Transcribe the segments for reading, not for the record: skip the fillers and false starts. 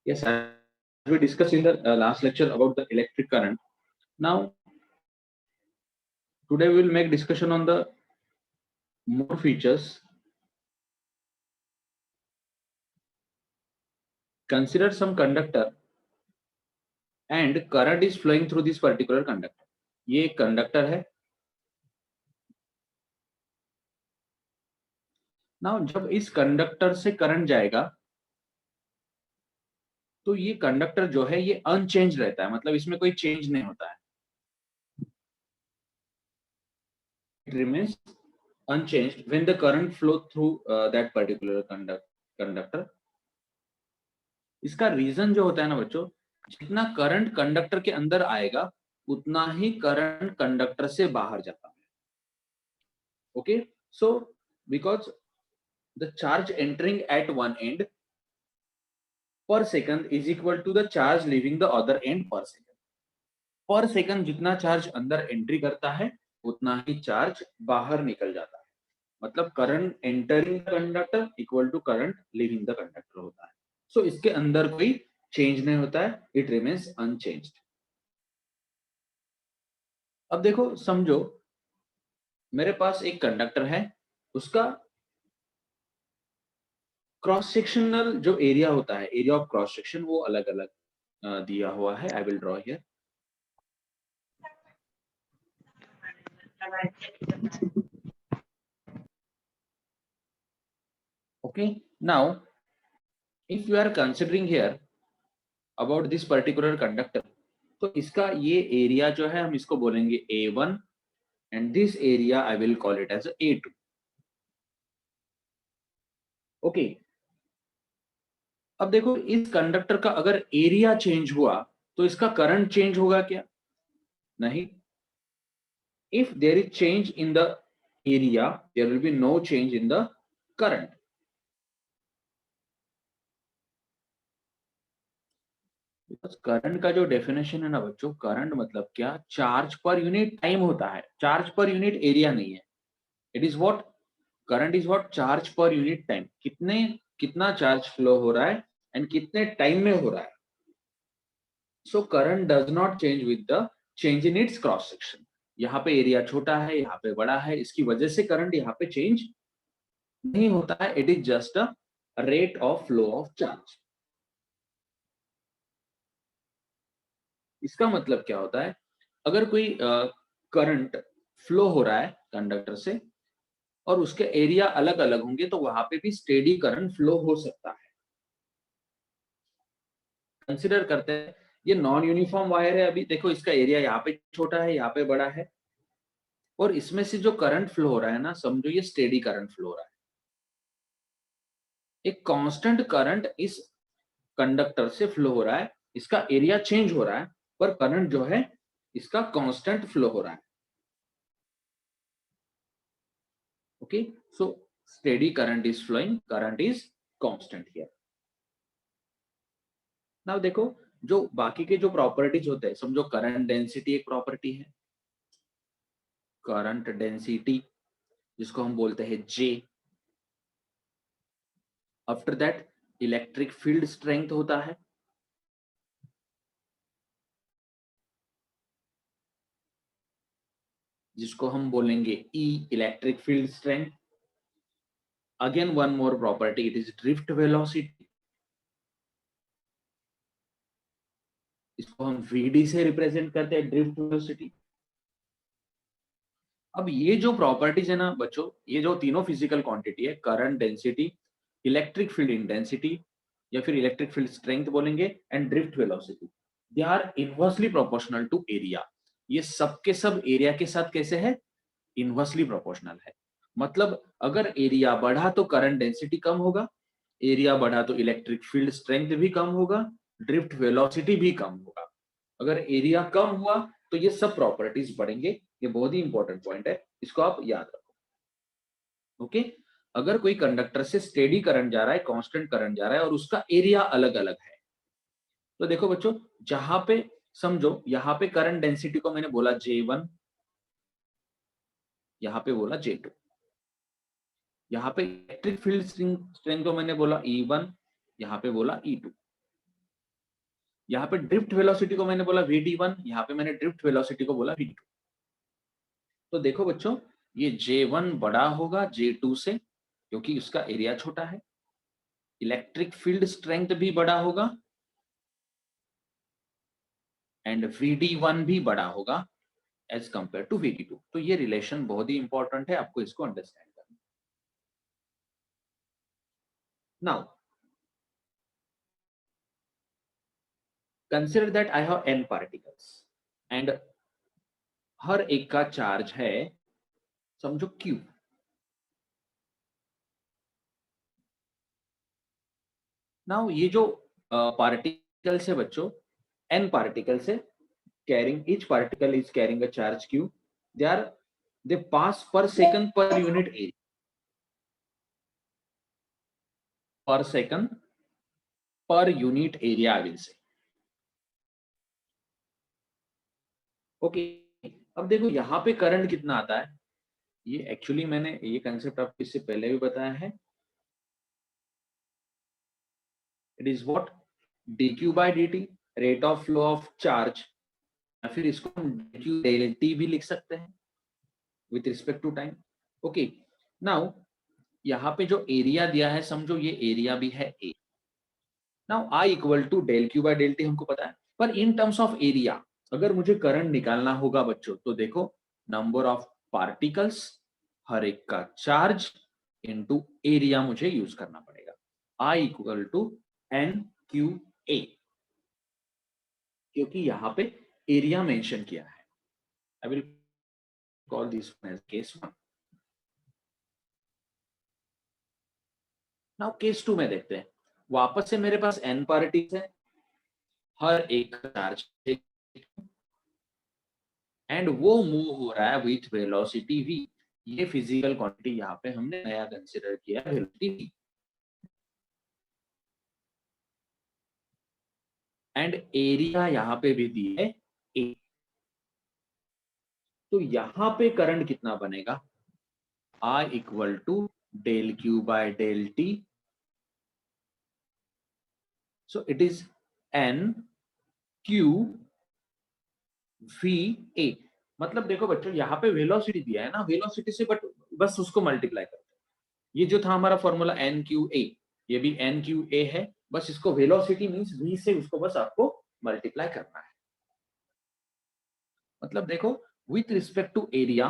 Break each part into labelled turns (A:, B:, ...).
A: Yes, as we discussed in the last lecture about the electric current. Now, today we will make discussion on the more features. Consider some conductor and current is flowing through this particular conductor. ये एक conductor है. Now, जब इस conductor से current जाएगा तो ये conductor जो है ये अनचेंज रहता है, मतलब इसमें कोई चेंज नहीं होता है. It remains unchanged when the current flow through that particular conductor. इसका रीजन जो होता है ना बच्चों, जितना करंट कंडक्टर के अंदर आएगा उतना ही करंट कंडक्टर से बाहर जाता है. Okay, so because the charge entering at one end per second is equal to the charge leaving the other end per second. Per second जितना चार्ज अंदर एंट्री करता है उतना ही चार्ज बाहर निकल जाता है. मतलब current entering the conductor equal to current leaving the conductor होता है. सो इसके अंदर कोई चेंज नहीं होता है, इट रिमेन्स अनचेंज्ड. अब देखो, समझो मेरे पास एक कंडक्टर है, उसका क्रॉस सेक्शनल जो एरिया होता है, एरिया ऑफ क्रॉस सेक्शन, वो अलग अलग दिया हुआ है. I will draw here. Okay, now if you are considering here about this particular conductor, तो इसका ये एरिया जो है हम इसको बोलेंगे A1 and this area I will call it as A2. Okay, अब देखो इस कंडक्टर का अगर एरिया चेंज हुआ तो इसका करंट चेंज होगा क्या? नहीं. If there is change in the area there will be no change in the current. Because current का जो डेफिनेशन है ना बच्चों, करंट मतलब क्या? चार्ज पर यूनिट टाइम होता है, चार्ज पर यूनिट एरिया नहीं है. It is what current is what charge per unit time. कितना चार्ज फ्लो हो रहा है एंड कितने टाइम में हो रहा है. So current does not change with the change in its cross section. यहाँ पे एरिया छोटा है, यहाँ पे बड़ा है, इसकी वजह से करंट यहाँ पे चेंज नहीं होता है. It is just a rate of flow of charge. इसका मतलब क्या होता है? अगर कोई करंट फ्लो हो रहा है कंडक्टर से और उसके एरिया अलग अलग होंगे तो वहां पे भी स्टेडी करंट फ्लो हो सकता है. कंसिडर करते हैं ये नॉन यूनिफॉर्म वायर है. अभी देखो इसका एरिया यहाँ पे छोटा है, यहाँ पे बड़ा है, और इसमें से जो करंट फ्लो हो रहा है ना, समझो ये स्टेडी करंट फ्लो हो रहा है. एक कांस्टेंट करंट इस कंडक्टर से फ्लो हो रहा है, इसका एरिया चेंज हो रहा है पर करंट जो है इसका कांस्टेंट फ्लो हो रहा है. Okay, so steady current is flowing, current is constant here. Now देखो जो बाकी के जो प्रॉपर्टीज होते हैं, समझो करंट डेंसिटी एक प्रॉपर्टी है, करंट डेंसिटी जिसको हम बोलते हैं J. After that electric field strength होता है, जिसको हम बोलेंगे E, electric field strength. Again one more property, it is drift velocity, इसको हम Vd से रिप्रेजेंट करते हैं, ड्रिफ्ट वेलोसिटी. अब ये जो प्रॉपर्टीज है ना बच्चों, ये जो तीनों फिजिकल क्वांटिटी है, current density, electric field intensity या फिर इलेक्ट्रिक फील्ड स्ट्रेंथ बोलेंगे, and drift velocity, they are inversely proportional to area. ये सब के सब एरिया के साथ कैसे है? इनवर्सली प्रोपोर्शनल है. मतलब अगर एरिया बढ़ा तो करंट डेंसिटी कम होगा, एरिया बढ़ा तो इलेक्ट्रिक फील्ड स्ट्रेंथ भी कम होगा, ड्रिफ्ट वेलोसिटी भी कम होगा. अगर एरिया कम हुआ तो ये सब प्रॉपर्टीज बढ़ेंगे. ये बहुत ही इंपॉर्टेंट पॉइंट है, इसको आप याद रखो. ओके, अगर कोई कंडक्टर से स्टेडी करंट जा रहा है, कांस्टेंट करंट जा रहा है और उसका एरिया अलग अलग है, तो देखो बच्चों जहां पे समझो यहाँ पे करंट डेंसिटी को मैंने बोला J1, यहाँ पे बोला J2, यहाँ पे इलेक्ट्रिक फील्ड स्ट्रेंथ को मैंने बोला E1, यहाँ पे बोला E2. यहाँ पे ड्रिफ्ट वेलोसिटी को मैंने बोला vd1, यहाँ पे मैंने ड्रिफ्ट वेलोसिटी को बोला v2। तो देखो बच्चों, ये J1 बड़ा होगा J2 से क्योंकि उसका एरिया छोटा है। इलेक्ट्रिक फील्ड स्ट्रेंथ भी बड़ा होगा एंड Vd1 भी बड़ा होगा एज कंपेयर टू Vd2। तो ये रिलेशन बहुत ही इंपॉर्टेंट है, आपको इसको अंडरस्टैंड करना। Now consider that I have n particles and हर एक का चार्ज है समझो q। नाउ ये जो पार्टिकल्स है बच्चों, n पार्टिकल्स है, carrying each particle is carrying a charge q, they pass per second per unit area, per second per unit area I will say। Okay, अब देखो यहाँ पे करंट कितना आता है, ये एक्चुअली मैंने ये कंसेप्ट आपको इससे पहले भी बताया है। It is what, dq by dt, rate of flow of charge, या फिर इसको हम dq dt भी लिख सकते हैं with respect to time. Okay, now यहाँ पे जो एरिया दिया है समझो ये एरिया भी है a। Now I equal to del Q by del T हमको पता है, पर इन टर्म्स ऑफ एरिया अगर मुझे करंट निकालना होगा बच्चों, तो देखो नंबर ऑफ पार्टिकल्स, हर एक का चार्ज इनटू एरिया मुझे यूज करना पड़ेगा। I equal to N Q A, क्योंकि यहाँ पे एरिया मेंशन किया है। I will call this as case 1। Now case 2 में देखते हैं। वापस से मेरे पास n पार्टिकल्स है, हर एक का चार्ज एंड वो मूव हो रहा है विथ वेलोसिटी v। ये फिजिकल क्वांटिटी यहाँ पे हमने नया कंसीडर किया है, वेलोसिटी v। एंड एरिया यहाँ पे भी दी है a। तो यहाँ पे करंट कितना बनेगा, I equal to del Q by del T, so it is n Q V A. मतलब देखो बच्चों, यहाँ पे वेलोसिटी दिया है ना, वेलोसिटी से बट बस उसको मल्टीप्लाई करते हैं। ये जो था हमारा फॉर्मूला एन क्यू ए, ये भी एन क्यू ए है, बस इसको वेलोसिटी मींस v से उसको बस आपको मल्टीप्लाई करना है। मतलब देखो, with respect to area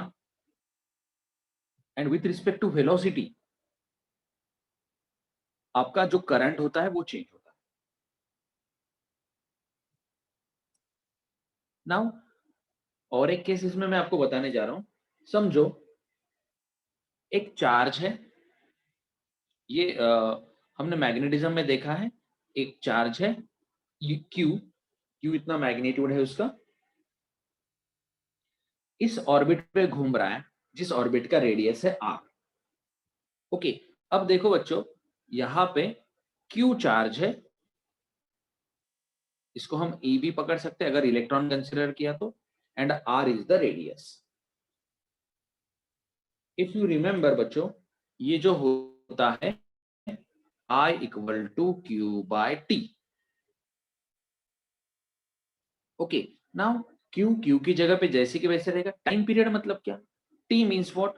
A: and with respect to velocity आपका जो करंट होता है वो चेंज होता है। नाउ और एक केस इसमें मैं आपको बताने जा रहा हूं। समझो एक चार्ज है, ये हमने मैग्नेटिज्म में देखा है, एक चार्ज है क्यू, क्यू इतना मैग्नीट्यूड है उसका, इस ऑर्बिट पे घूम रहा है जिस ऑर्बिट का रेडियस है आर। ओके, अब देखो बच्चों, यहाँ पे क्यू चार्ज है, इसको हम ई भी पकड़ सकते हैं अगर इलेक्ट्रॉन कंसिडर किया तो, and R is the radius. If you remember बच्चों, ये जो होता है I equal to Q by T. Okay, now Q Q की जगह पे जैसे कि वैसे रहेगा। टाइम पीरियड मतलब क्या, T means what,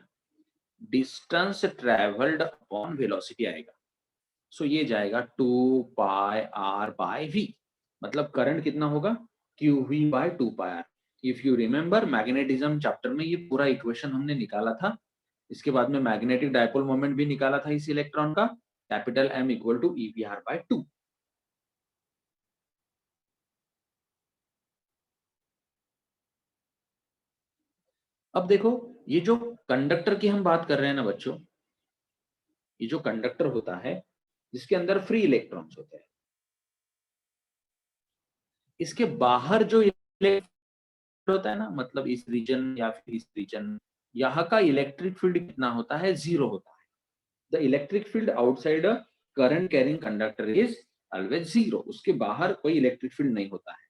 A: distance travelled upon velocity आएगा। सो ये जाएगा 2 पाई आर बाय वी, मतलब करंट कितना होगा, Q V by 2 pi R. If you remember magnetism chapter में ये पूरा इक्वेशन हमने निकाला था। इसके बाद में मैग्नेटिक डायपोल मोमेंट भी निकाला था इस इलेक्ट्रॉन का, capital M equal to E V R by 2। अब देखो, ये जो कंडक्टर की हम बात कर रहे हैं ना बच्चों, ये जो कंडक्टर होता है जिसके अंदर फ्री इलेक्ट्रॉन्स होते हैं, इसके बाहर जो इलेक्ट्रॉन होता है ना, मतलब इस रीजन या फिर इस रीजन, यहाँ का इलेक्ट्रिक फील्ड कितना होता है, 0 होता है। The electric field outside a current carrying conductor is always 0। उसके बाहर कोई इलेक्ट्रिक फील्ड नहीं होता है,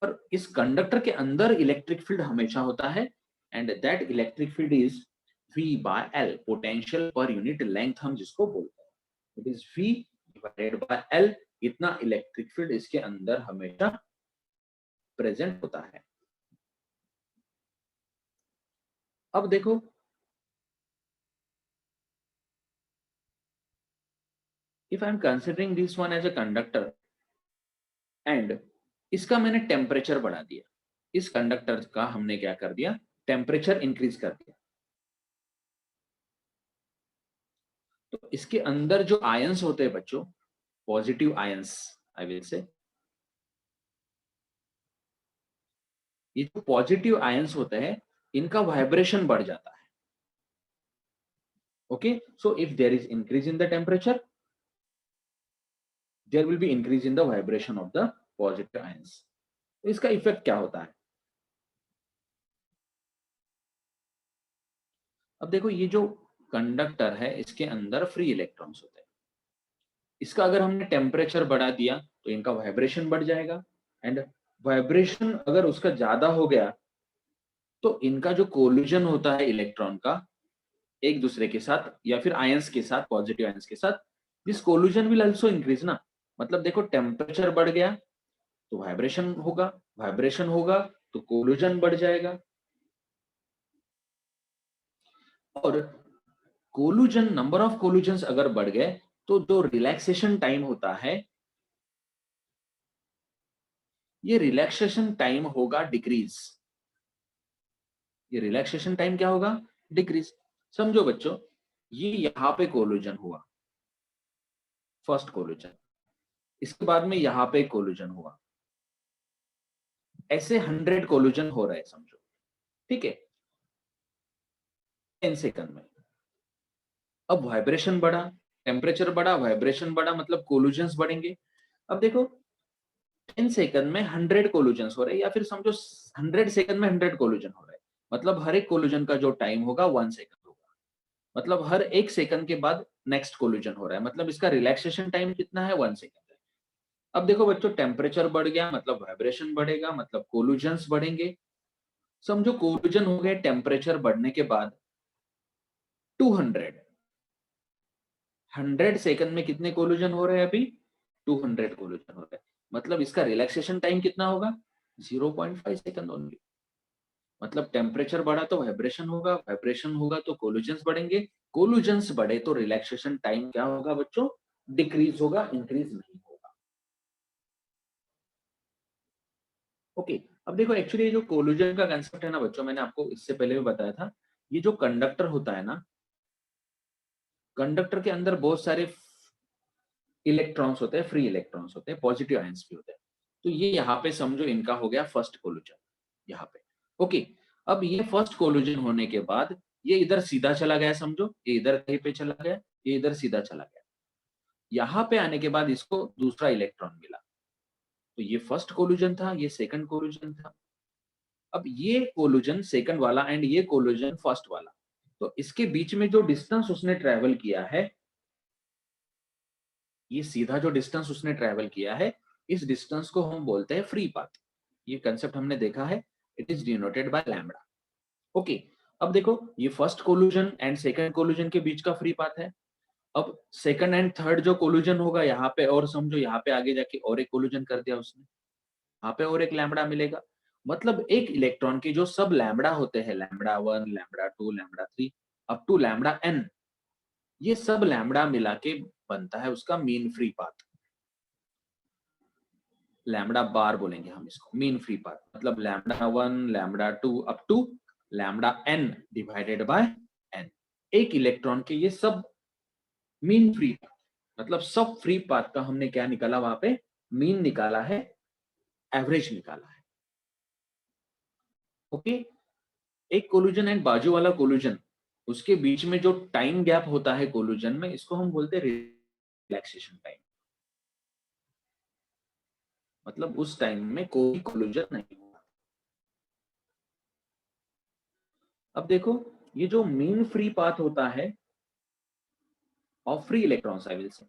A: पर इस कंडक्टर के अंदर इलेक्ट्रिक फील्ड हमेशा होता है, and that electric field is V by L, potential per unit length हम जिसको बोलते हैं। It is V divided by L इतना इलेक्ट्रिक फील्ड इसके अंदर हमेशा प्रेजेंट होता है। अब देखो if I am considering this one as a conductor and इसका मैंने टेम्परेचर बढ़ा दिया, इस कंडक्टर का हमने क्या कर दिया, टेम्परेचर इंक्रीज कर दिया, तो इसके अंदर जो आयंस होते हैं बच्चों, positive ions I will say, ये जो पॉजिटिव आयंस होते हैं इनका वाइब्रेशन बढ़ जाता है। Okay, so if there is increase in the temperature, there will be increase in the vibration of the positive ions. तो इसका इफेक्ट क्या होता है? अब देखो ये जो कंडक्टर है इसके अंदर फ्री इलेक्ट्रॉन्स होते हैं, इसका अगर हमने टेम्परेचर बढ़ा दिया तो इनका वाइब्रेशन बढ़ जाएगा, एंड वाइब्रेशन अगर उसका ज्यादा हो गया तो इनका जो कोलिजन होता है इलेक्ट्रॉन का एक दूसरे के साथ या फिर आयंस के साथ, पॉजिटिव आयंस के साथ, this collision will also increase ना। मतलब देखो टेम्परेचर बढ़ गया तो वाइब्रेशन होगा, वाइब्रेशन होगा तो कोलिजन बढ़ जाएगा, और कोलिजन, नंबर ऑफ कोलिजन्स अगर बढ़ गए तो जो रिलैक्सेशन टाइम होता है, ये रिलैक्सेशन टाइम होगा डिक्रीज। ये रिलैक्सेशन टाइम क्या होगा? डिक्रीज। समझो बच्चों, ये यहां पे कोलिजन हुआ, फर्स्ट कोलिजन, इसके बाद में यहां पे कोलिजन हुआ, ऐसे 100 कोलिजन हो रहे हैं समझो, ठीक है, 10 सेकंड में। अब वाइब्रेशन बढ़ा, टेम्परेचर बढ़ा, वाइब्रेशन बढ़ा, मतलब कोलिजन्स बढ़ेंगे। अब देखो 10 सेकंड में 100 कोलिजन्स हो रहे हैं, या फिर समझो 100 सेकंड में 100 कोलिजन हो रहे हैं, मतलब हर एक कोलिजन का जो टाइम होगा 1 सेकंड होगा, मतलब हर एक सेकंड के बाद नेक्स्ट कोलिजन हो रहा है, मतलब इसका रिलैक्सेशन टाइम कितना है? 1 सेकंड है। अब देखो बच्चों टेम्परेचर बढ़ गया मतलब वाइब्रेशन बढ़ेगा, मतलब कोलिजन्स बढ़ेंगे। समझो कोलिजन हो गए टेम्परेचर बढ़ने के बाद 200, 100 सेकंड में कितने कोलिजन हो रहे हैं अभी? 200 कोलिजन हो रहे हैं, मतलब इसका रिलैक्सेशन टाइम कितना होगा? 0.5 सेकंड ओनली। मतलब टेम्परेचर बढ़ा तो वाइब्रेशन होगा, वाइब्रेशन होगा तो कोलिजन्स बढ़ेंगे, कोलिजन्स बढ़े तो रिलैक्सेशन टाइम क्या होगा बच्चों? डिक्रीज होगा, इंक्रीज नहीं होगा। ओके, अब देखो एक्चुअली जो कोलिजन का कंसेप्ट है ना बच्चों, मैंने आपको इससे पहले भी बताया था, ये जो कंडक्टर होता है ना, कंडक्टर के अंदर बहुत सारे इलेक्ट्रॉन्स होते हैं, फ्री इलेक्ट्रॉन्स होते हैं, पॉजिटिव आयंस भी होते हैं। तो ये यहाँ पे समझो इनका हो गया फर्स्ट कोलिजन यहाँ पे। ओके, अब ये फर्स्ट कोलिजन होने के बाद ये इधर सीधा चला गया, समझो ये इधर कहीं पे चला गया, ये इधर सीधा चला गया, यहाँ पे आने के बाद इसको दूसरा इलेक्ट्रॉन मिला, तो ये फर्स्ट कोलिजन था, ये सेकंड कोलिजन था। अब ये कोलिजन सेकंड वाला एंड ये कोलिजन फर्स्ट वाला, तो इसके बीच में जो डिस्टेंस उसने ट्रेवल किया है, ये सीधा जो डिस्टेंस उसने ट्रेवल किया है, इस डिस्टेंस को हम बोलते हैं फ्री पाथ। ये कंसेप्ट हमने देखा है, it is denoted by lambda. Okay, अब देखो ये first collision and second collision के बीच का फ्री पाथ है। अब सेकंड एंड थर्ड जो कोलिजन होगा यहाँ पे, और समझो यहाँ पे आगे जाके और एक कोलिजन कर दिया उसने, यहाँ पे और एक लैम्बडा मिलेगा, मतलब एक इलेक्ट्रॉन के जो सब लैम्बडा होते हैं, lambda 1, lambda 2, lambda 3 up to lambda n, ये सब लैम्बडा मिला के बनता है उसका mean free path. Lambda bar बोलेंगे हम इसको, मीन फ्री पाथ, मतलब lambda 1, lambda 2 up to lambda n divided by n। एक इलेक्ट्रॉन के ये सब मीन फ्री पाथ, मतलब सब फ्री पाथ का हमने क्या निकाला वहां पे? मीन निकाला है, एवरेज निकाला है। ओके, एक कोलिजन एंड बाजू वाला कोलिजन, उसके बीच में जो टाइम गैप होता है कोलिजन में, इसको हम बोलते हैं रिलैक्सेशन टाइम, मतलब उस टाइम में कोई कोलिजन नहीं हुआ। अब देखो ये जो मीन फ्री पाथ होता है of free electrons, I will say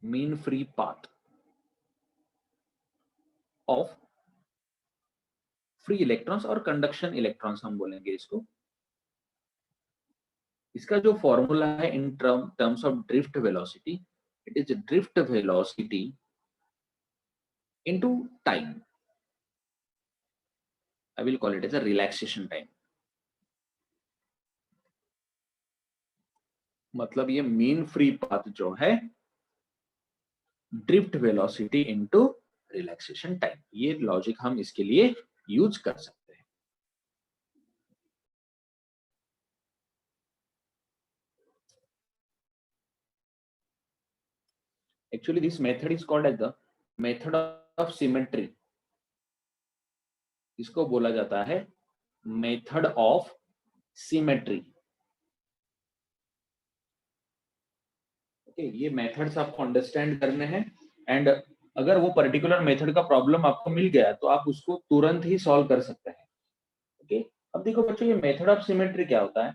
A: mean free path of free electrons और कंडक्शन इलेक्ट्रॉन्स हम बोलेंगे इसको। इसका जो फॉर्मूला है in terms of drift velocity, it is drift velocity into time. I will call it as a relaxation time. मतलब ये mean free path जो है drift velocity into relaxation time, ये लॉजिक हम इसके लिए यूज कर सकते हैं. Actually, this method is called as the method of symmetry. इसको बोला जाता है मेथड ऑफ सिमेट्री. ओके, ये मेथड्स आपको अंडरस्टैंड करने हैं एंड अगर वो पर्टिकुलर मेथड का प्रॉब्लम आपको मिल गया तो आप उसको तुरंत ही सॉल्व कर सकते हैं. ओके, अब देखो बच्चों, ये मेथड ऑफ सिमेट्री क्या होता है.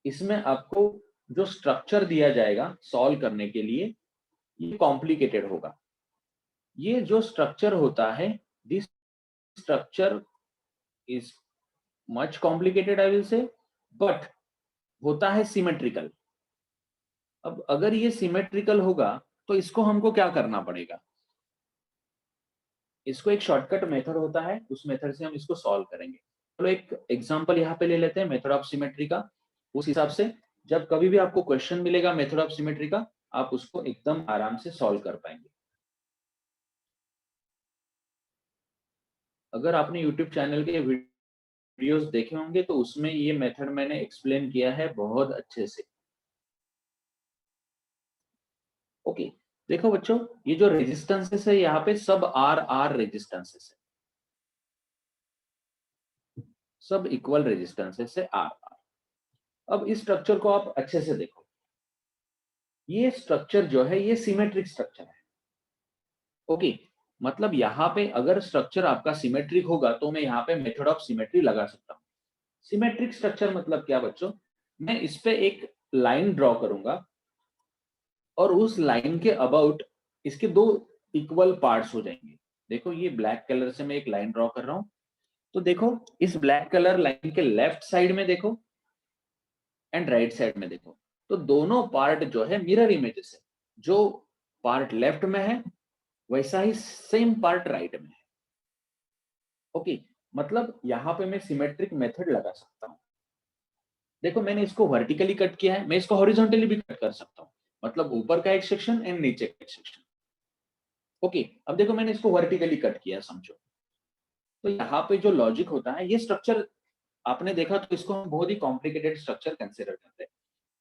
A: इसमें आपको जो स्ट्रक्चर दिया जाएगा सॉल्व करने के लिए ये कॉम्प्लिकेटेड होगा. ये जो स्ट्रक्चर होता है, this structure is much complicated I will say, but होता है सिमेट्रिकल. अब अगर ये सिमेट्रिकल होगा तो इसको हमको क्या करना पड़ेगा, इसको एक शॉर्टकट मेथड होता है, उस मेथड से हम इसको सॉल्व करेंगे. चलो एक एग्जांपल यहाँ पे ले लेते हैं मेथड ऑफ सिमेट्री का. उस हिसाब से जब कभी भी आपको क्वेश्चन मिलेगा मेथड ऑफ सिमेट्री का, आप उसको एकदम आराम से सॉल्व कर पाएंगे. अगर आपने यूट्यूब चैनल के वीडियोस देखे होंगे तो उसमें ये मेथड मैंने एक्सप्लेन किया है बहुत अच्छे से. ओके, देखो बच्चों, ये जो रेजिस्टेंसेस है यहाँ पे सब आर रेजिस्टेंसेस है, सब इक्वल रेजिस्टेंसेस है आर. अब इस स्ट्रक्चर को आप अच्छे से देखो, ये स्ट्रक्चर जो है ये सिमेट्रिक स्ट्रक्चर है. ओके, मतलब यहाँ पे अगर स्ट्रक्चर आपका सिमेट्रिक होगा तो मैं यहाँ पे मेथड ऑफ सिमेट्री लगा सकता हूँ. सिमेट्रिक स्ट्रक्चर मतलब क्या बच्चों, मैं इस पे एक लाइन ड्रॉ करूंगा और उस लाइन के अबाउट इसके दो इक्वल पार्ट्स हो जाएंगे. देखो ये ब्लैक कलर से मैं एक लाइन ड्रॉ कर रहा हूं, तो देखो इस ब्लैक कलर लाइन के लेफ्ट साइड में देखो एंड राइट साइड में देखो, तो दोनों पार्ट जो है मिरर इमेजेस है. जो पार्ट लेफ्ट में है वैसा ही सेम पार्ट राइट में है. ओके, मतलब यहाँ पे मैं सिमेट्रिक मेथड लगा सकता हूँ. देखो मैंने इसको वर्टिकली कट किया है, मैं इसको हॉरिजॉन्टली भी कट कर सकता हूँ, मतलब ऊपर का एक सेक्शन एंड नीचे का एक सेक्शन. ओके, अब देखो मैंने इसको वर्टिकली कट किया समझो. तो यहाँ पे जो लॉजिक होता है, ये स्ट्रक्चर आपने देखा तो इसको हम बहुत ही कॉम्प्लिकेटेड स्ट्रक्चर कंसिडर करते हैं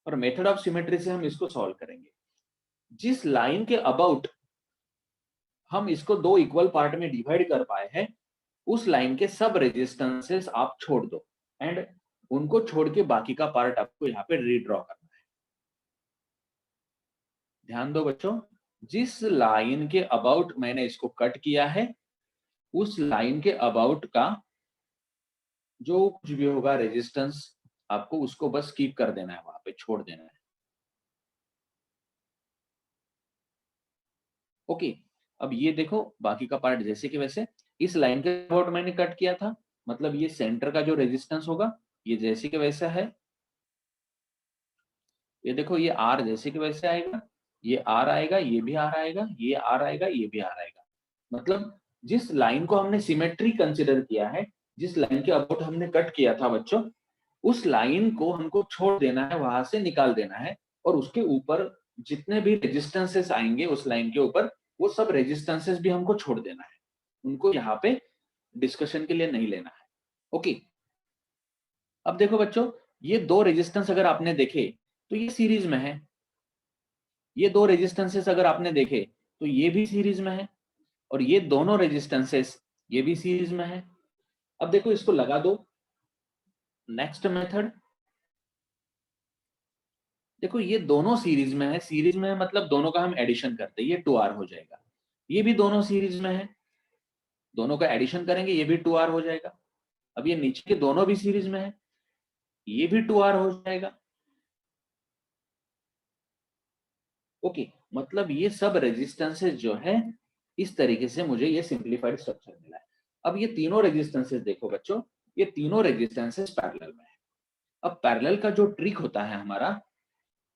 A: और मेथड ऑफ सिमेट्री से हम इसको सॉल्व करेंगे. जिस लाइन के अबाउट हम इसको दो इक्वल पार्ट में डिवाइड कर पाए हैं, उस लाइन के सब रेजिस्टेंसेस आप छोड़ दो एंड उनको छोड़ के बाकी का पार्ट आपको यहाँ पे रीड्रॉ करना है. ध्यान दो बच्चों, जिस लाइन के अबाउट मैंने इसको कट किया है उस लाइन के अबाउट का जो कुछ भी होगा रेजिस्टेंस, आपको उसको बस कीप कर देना है, वहां पे छोड़ देना है. ओके, अब ये देखो बाकी का पार्ट जैसे कि वैसे, इस लाइन के अबाउट मैंने कट किया था, मतलब ये सेंटर का जो रेजिस्टेंस होगा ये जैसे कि वैसा है. ये देखो ये आर जैसे कि वैसे आएगा, ये आर आएगा, ये भी आर आएगा, ये आर आएगा, ये भी आर आएगा. मतलब जिस लाइन को हमने सिमेट्री कंसिडर किया है, जिस लाइन के अबाउट हमने कट किया था बच्चों, उस लाइन को हमको छोड़ देना है, वहां से निकाल देना है और उसके ऊपर जितने भी रेजिस्टेंसेस आएंगे उस लाइन के ऊपर, वो सब रेजिस्टेंसेस भी हमको छोड़ देना है, उनको यहाँ पे डिस्कशन के लिए नहीं लेना है. ओके, अब देखो बच्चों, ये दो रेजिस्टेंस अगर आपने देखे तो ये सीरीज में है, ये दो रेजिस्टेंसेस अगर आपने देखे तो ये भी सीरीज में है और ये दोनों रेजिस्टेंसेस ये भी सीरीज में है. अब देखो इसको लगा दो. नेक्स्ट मेथड, देखो ये दोनों सीरीज में है, सीरीज में है मतलब दोनों का हम एडिशन करते हैं, ये 2r हो जाएगा. ये भी दोनों सीरीज में है, दोनों का एडिशन करेंगे ये भी 2r हो जाएगा. अब ये नीचे के दोनों भी सीरीज में है, ये भी 2r हो जाएगा. ओके, मतलब ये सब रेजिस्टेंसेस जो है इस तरीके से मुझे ये सिंप्लीफाइड स्ट्रक्चर मिला है. अब ये तीनों रेजिस्टेंसेस देखो बच्चों, ये तीनों रेजिस्टेंसेस पैरेलल में है. अब पैरेलल का जो ट्रिक होता है हमारा,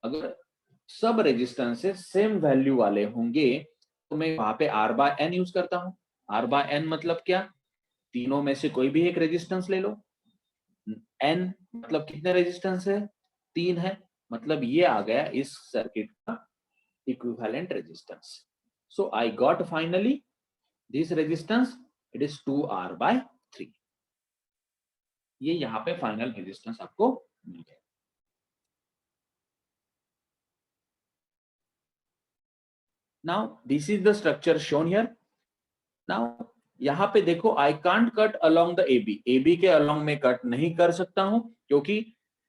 A: अगर सब रेजिस्टेंसेस सेम वैल्यू वाले होंगे तो मैं वहां पे R बाय N यूज करता हूं। R बाय N मतलब क्या, तीनों में से कोई भी एक रेजिस्टेंस ले लो। N मतलब कितने रेजिस्टेंस है, 3 है, मतलब ये आ गया इस सर्किट का equivalent resistance. So I got finally this resistance, it is 2R by 3। ये यहाँ पे फाइनल रेजिस्टेंस आपको मिल गया। Now this is the structure shown here. Now यहाँ पे देखो I can't cut along the AB, AB के अलोंग में कट नहीं कर सकता हूं क्योंकि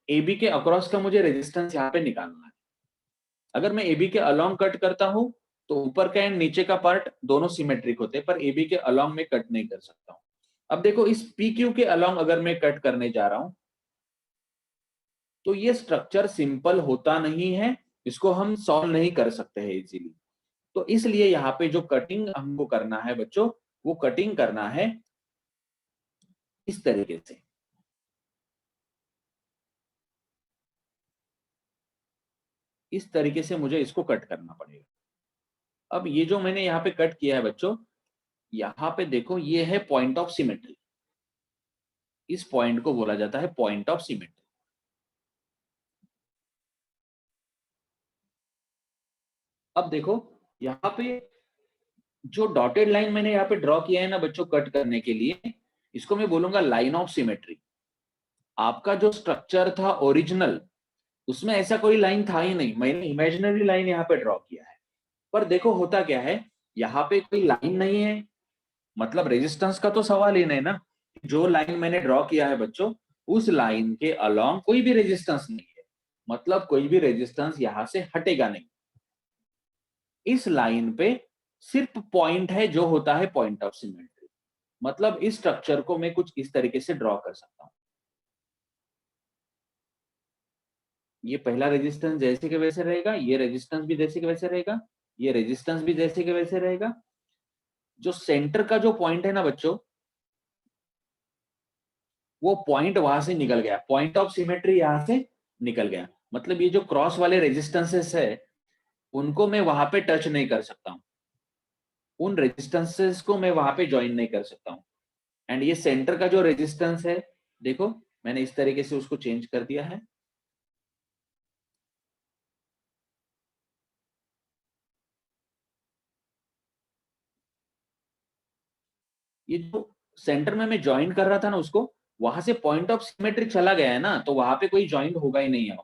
A: AB के अक्रॉस का मुझे रेजिस्टेंस यहाँ पे निकालना है। अगर मैं AB के अलोंग कट करता हूं तो ऊपर का एंड नीचे का पार्ट दोनों सिमेट्रिक होते हैं, पर AB के अलोंग में कट नहीं कर सकता हूं। अब देखो इस PQ के अलोंग अगर मैं कट करने जा रहा हूं तो ये स्ट्रक्चर सिंपल होता नहीं है, इसको हम सॉल्व नहीं कर सकते हैं इजीली। तो इसलिए यहाँ पे जो कटिंग हमको करना है बच्चों, वो कटिंग करना है इस तरीके से। इस तरीके से मुझे इसको कट करना पड़ेगा। अब ये जो मैंने यहाँ पे कट किया है बच्चों, यहाँ पे देखो ये है पॉइंट ऑफ सिमेट्री। इस पॉइंट को बोला जाता है पॉइंट ऑफ सिमेट्री। अब देखो यहाँ पे जो डॉटेड लाइन मैंने यहाँ पे ड्रॉ किया है ना बच्चों कट करने के लिए, इसको मैं बोलूंगा लाइन ऑफ सिमेट्री। आपका जो स्ट्रक्चर था ओरिजिनल, उसमें ऐसा कोई लाइन था ही नहीं, मैंने इमेजिनरी लाइन यहाँ पे ड्रॉ किया है। पर देखो होता क्या है, यहाँ पे कोई लाइन नहीं है, मतलब रेजिस्टेंस का तो सवाल ही नहीं ना। जो लाइन मैंने ड्रॉ किया है बच्चों, उस लाइन के अलोंग कोई भी रेजिस्टेंस नहीं है, मतलब कोई भी रेजिस्टेंस यहां से हटेगा नहीं। इस लाइन पे सिर्फ पॉइंट है जो होता है पॉइंट ऑफ सिमेट्री। मतलब इस स्ट्रक्चर को मैं कुछ इस तरीके से ड्रॉ कर सकता हूं। ये पहला रेजिस्टेंस जैसे के वैसे रहेगा, ये रेजिस्टेंस भी जैसे के वैसे रहेगा, ये रेजिस्टेंस भी जैसे के वैसे रहेगा। जो सेंटर का जो पॉइंट है ना बच्चों, वो पॉइंट वहां से निकल गया, पॉइंट ऑफ सिमेट्री यहां से निकल गया। मतलब ये जो क्रॉस वाले रेजिस्टेंसेस है उनको मैं वहां पे टच नहीं कर सकता हूं, उन रेजिस्टेंसेस को मैं वहां पे ज्वाइन नहीं कर सकता हूं। एंड ये सेंटर का जो रेजिस्टेंस है, देखो मैंने इस तरीके से उसको चेंज कर दिया है। ये जो सेंटर में मैं ज्वाइन कर रहा था ना उसको, वहां से पॉइंट ऑफ सिमेट्री चला गया है ना, तो वहां पे कोई ज्वाइन होगा ही नहीं है।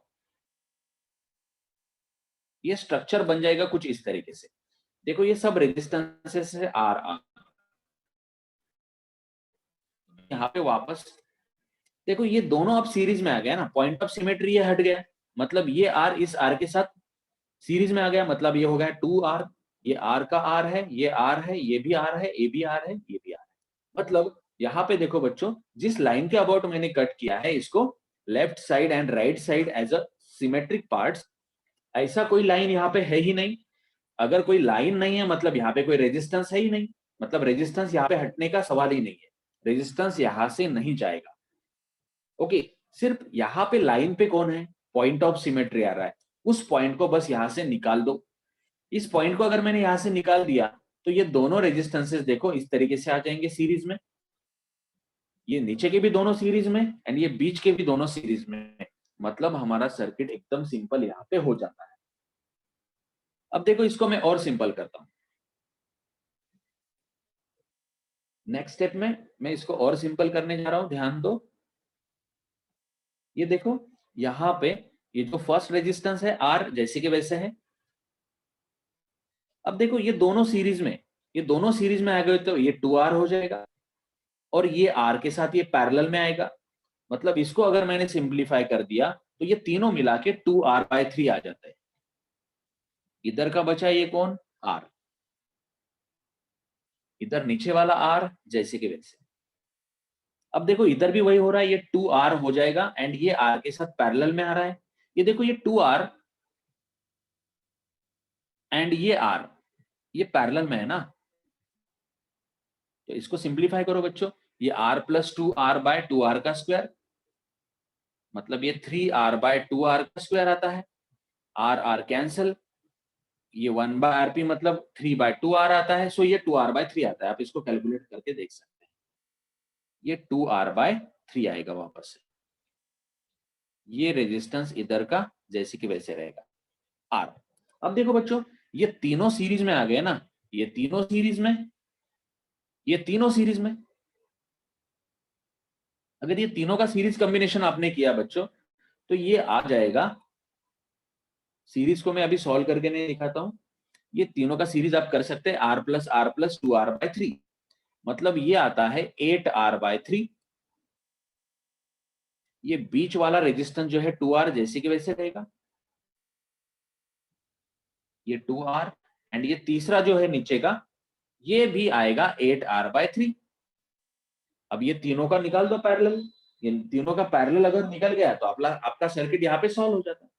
A: ये स्ट्रक्चर बन जाएगा कुछ इस तरीके से। देखो ये सब रेजिस्टेंसेस है आर आर। यहाँ पे वापस देखो ये दोनों अब सीरीज में आ गया ना, पॉइंट ऑफ सिमेट्री ये हट गया, मतलब ये आर इस आर के साथ सीरीज में आ गया, मतलब ये हो गया 2R। ये आर का आर है, ये आर है, ये भी आर है, ये भी आर है, ये भी आर है। मतलब यहाँ पे देखो बच्चों, जिस लाइन के अबाउट मैंने कट किया है इसको left side and right side as a symmetric parts, ऐसा कोई लाइन यहाँ पे है ही नहीं। अगर कोई लाइन नहीं है मतलब यहाँ पे कोई रेजिस्टेंस है ही नहीं, मतलब रेजिस्टेंस यहाँ पे हटने का सवाल ही नहीं है, रेजिस्टेंस यहाँ से नहीं जाएगा। ओके, सिर्फ यहाँ पे लाइन पे कौन है, पॉइंट ऑफ सिमेट्री आ रहा है, उस पॉइंट को बस यहाँ से निकाल दो। इस पॉइंट को अगर मैंने यहाँ से निकाल दिया तो ये दोनों रेजिस्टेंसेस देखो इस तरीके से आ जाएंगे सीरीज में, ये नीचे के भी दोनों सीरीज में एंड ये बीच के भी दोनों सीरीज में। मतलब हमारा सर्किट एकदम सिंपल यहाँ पे हो जाता है। अब देखो इसको मैं और सिंपल करता हूं। नेक्स्ट स्टेप में मैं इसको और सिंपल करने जा रहा हूं, ध्यान दो। ये देखो यहाँ पे ये जो फर्स्ट रेजिस्टेंस है आर जैसे के वैसे है। अब देखो ये दोनों सीरीज में, ये दोनों सीरीज में आ गए तो ये 2R हो जाएगा और ये R के साथ ये पैरेलल में आएगा। मतलब इसको अगर मैंने सिंप्लीफाई कर दिया तो ये तीनों मिला के 2R/3 आ जाता है। इधर का बचा ये कौन, R, इधर नीचे वाला R जैसे के वैसे। अब देखो इधर भी वही हो रहा है, ये 2R हो जाएगा एंड ये R के साथ पैरेलल में आ रहा है। ये देखो ये 2R एंड ये R, ये पैरेलल में है ना, तो इसको सिंप्लीफाई करो बच्चों। ये R+2R/2R का स्क्वायर, मतलब ये 3R/2R का स्क्वायर आता है। आर आर कैंसल, ये 1/rp मतलब 3/2r आता है, सो ये 2r/3 आता है। आप इसको कैलकुलेट करके देख सकते हैं, ये 2r/3 आएगा वापस से। ये रेजिस्टेंस इधर का जैसे कि वैसे रहेगा आर। अब देखो बच्चों, ये तीनों सीरीज में आ गए ना, ये तीनों सीरीज में, ये तीनों सीरीज में। अगर ये तीनों का सीरीज कॉम्बिनेशन आपने किया बच्चों, तो ये आ जाएगा, सीरीज को मैं अभी सॉल्व करके नहीं दिखाता हूं, ये तीनों का सीरीज आप कर सकते हैं, r+r+ 2r/3, मतलब ये आता है 8r/3। ये बीच वाला रेजिस्टेंस जो है 2r जैसे कि वैसे रहेगा, ये 2r, एंड ये तीसरा जो है नीचे का, ये भी आएगा 8r/3। अब ये तीनों का निकाल दो पैरेलल, ये तीनों का पैरेलल अगर निकल गया तो आपका सर्किट यहाँ पे सॉल्व हो जाता है।